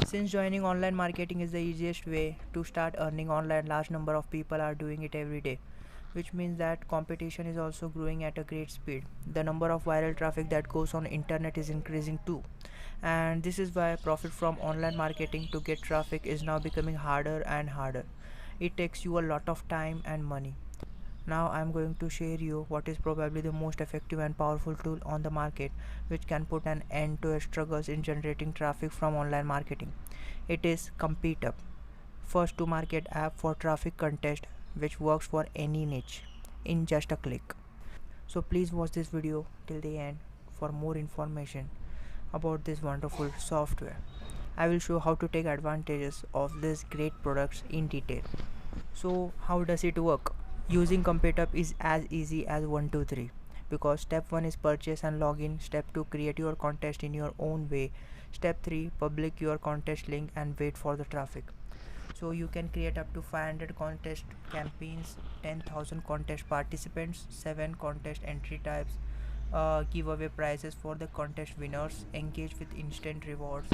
Since joining online marketing is the easiest way to start earning online, large number of people are doing it every day, which means that competition is also growing at a great speed. The number of viral traffic that goes on internet is increasing too, and this is why profit from online marketing to get traffic is now becoming harder and harder. It takes you a lot of time and money. Now I'm going to share you what is probably the most effective and powerful tool on the market which can put an end to struggles in generating traffic from online marketing. It is CompeteUp, first to market app for traffic contest which works for any niche in just a click. So please watch this video till the end for more information about this wonderful software. I will show how to take advantages of these great products in detail. So how does it work? Using CompeteUp is as easy as 1 2 3, because step 1 is purchase and login, step 2 create your contest in your own way, step 3 public your contest link and wait for the traffic. So you can create up to 500 contest campaigns, 10,000 contest participants, 7 contest entry types, giveaway prizes for the contest winners, engage with instant rewards,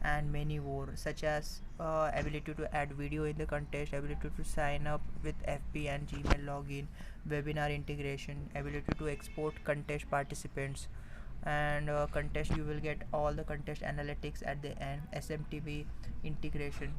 and many more, such as ability to add video in the contest, ability to sign up with FB and Gmail login, webinar integration, ability to export contest participants, and contest you will get all the contest analytics at the end, SMTP integration.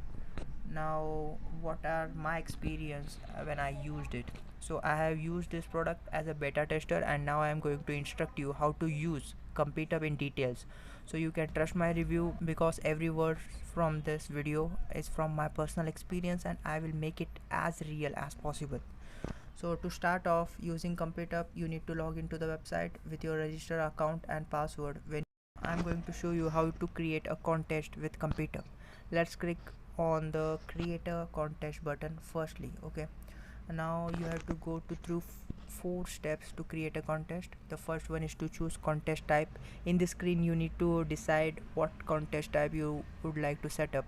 Now what are my experience when I used it? So I have used this product as a beta tester, and now I am going to instruct you how to use CompeteUp in details, so you can trust my review, because every word from this video is from my personal experience and I will make it as real as possible. So to start off using CompeteUp, you need to log into the website with your registered account and password. When I'm going to show you how to create a contest with CompeteUp. Let's click on the create a contest button firstly. Okay, now you have to go to through 4 steps to create a contest. The first one is to choose contest type. In this screen you need to decide what contest type you would like to set up.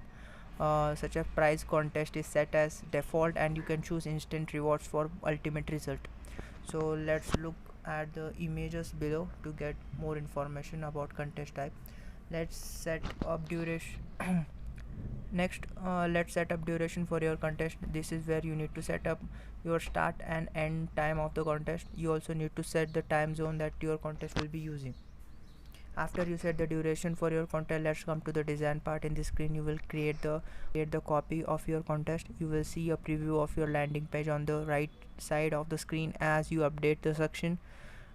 Such a prize contest is set as default, and you can choose instant rewards for ultimate result. So let's look at the images below to get more information about contest type. Let's set up duration. Next, let's set up duration for your contest. This is where you need to set up your start and end time of the contest. You also need to set the time zone that your contest will be using. After you set the duration for your contest, let's come to the design part. In this screen you will create the copy of your contest. You will see a preview of your landing page on the right side of the screen as you update the section.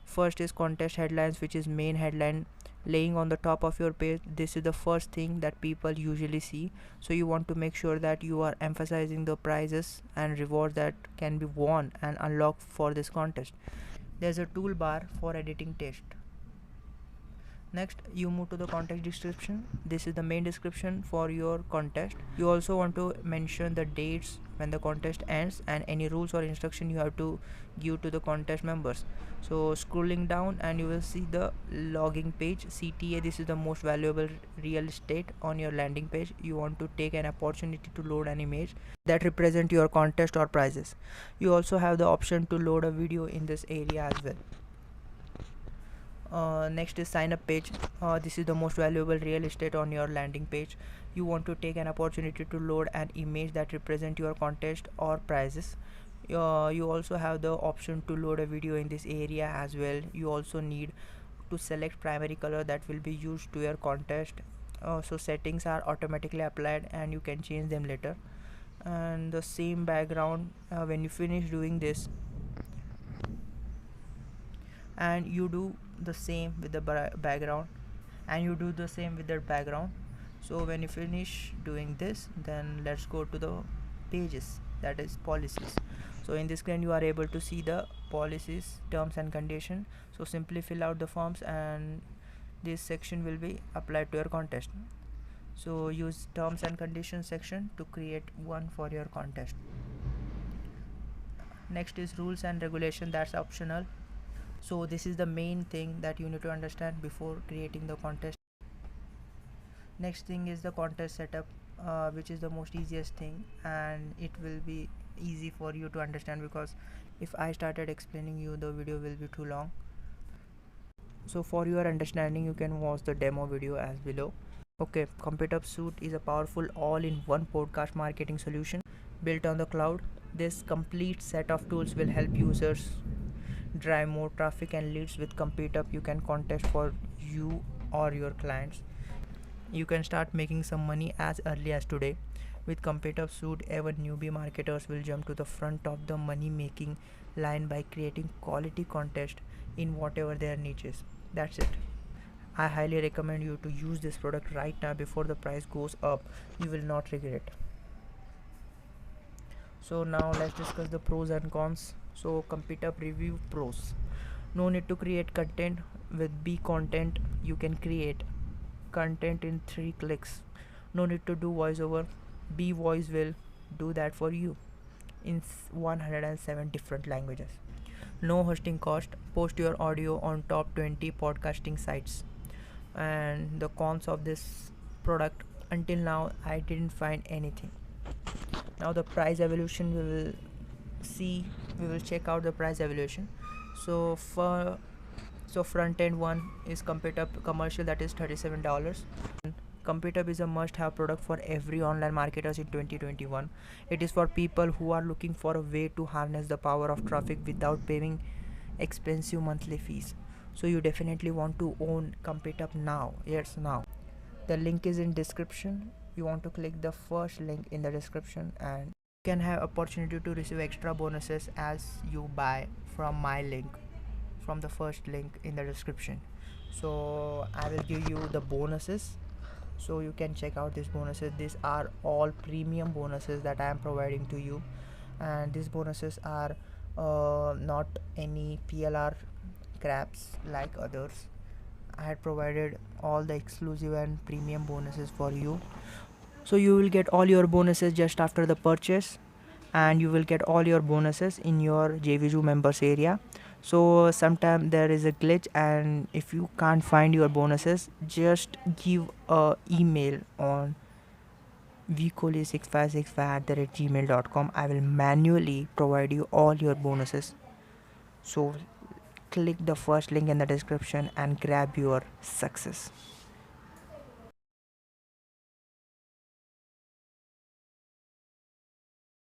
First is contest headlines, which is main headline laying on the top of your page. This is the first thing that people usually see, so you want to make sure that you are emphasizing the prizes and rewards that can be won and unlocked for this contest. There's a toolbar for editing text. Next, you move to the contest description. This is the main description for your contest. You also want to mention the dates when the contest ends and any rules or instruction you have to give to the contest members. So scrolling down and you will see the logging page, CTA. This is the most valuable real estate on your landing page. You want to take an opportunity to load an image that represent your contest or prizes. You also have the option to load a video in this area as well. Next is sign up page. This is the most valuable real estate on your landing page. You want to take an opportunity to load an image that represent your contest or prizes. You also have the option to load a video in this area as well. You also need to select primary color that will be used to your contest. So settings are automatically applied and you can change them later. And the same background, when you finish doing this, and you do the same with the background, and you do the same with the background. So when you finish doing this, then let's go to the pages, that is policies. So in this screen you are able to see the policies, terms and condition. So simply fill out the forms and this section will be applied to your contest. So use terms and conditions section to create one for your contest. Next is rules and regulation, that's optional. So this is the main thing that you need to understand before creating the contest. Next thing is the contest setup, which is the most easiest thing, and it will be easy for you to understand, because if I started explaining you, the video will be too long. So for your understanding you can watch the demo video as below. Okay, ComputeUp Suite is a powerful all-in-one podcast marketing solution built on the cloud. This complete set of tools will help users drive more traffic and leads. With ComputeUp, you can contest for you or your clients. You can start making some money as early as today. With ComputeUp Suite, even newbie marketers will jump to the front of the money-making line by creating quality content in whatever their niche is. That's it. I highly recommend you to use this product right now before the price goes up. You will not regret. So now let's discuss the pros and cons. So ComputeUp review pros. No need to create content. With B Content you can create content in 3 clicks. No need to do voiceover. B Voice will do that for you in 107 different languages. No hosting cost. Post your audio on top 20 podcasting sites. And the cons of this product, until now I didn't find anything. Now the price evolution we will check out the price evolution. So front end one is ComputeUp commercial, that is $37. ComputeUp is a must-have product for every online marketers in 2021. It is for people who are looking for a way to harness the power of traffic without paying expensive monthly fees. So you definitely want to own ComputeUp now. Yes, now. The link is in description. You want to click the first link in the description and you can have opportunity to receive extra bonuses as you buy from my link, from the first link in the description. So I will give you the bonuses, so you can check out these bonuses. These are all premium bonuses that I am providing to you, and these bonuses are not any PLR craps like others. I had provided all the exclusive and premium bonuses for you. So you will get all your bonuses just after the purchase, and you will get all your bonuses in your JVZoo members area. So sometime there is a glitch, and if you can't find your bonuses, just give a email on vkoli6565@gmail.com. I will manually provide you all your bonuses. So click the first link in the description and grab your success.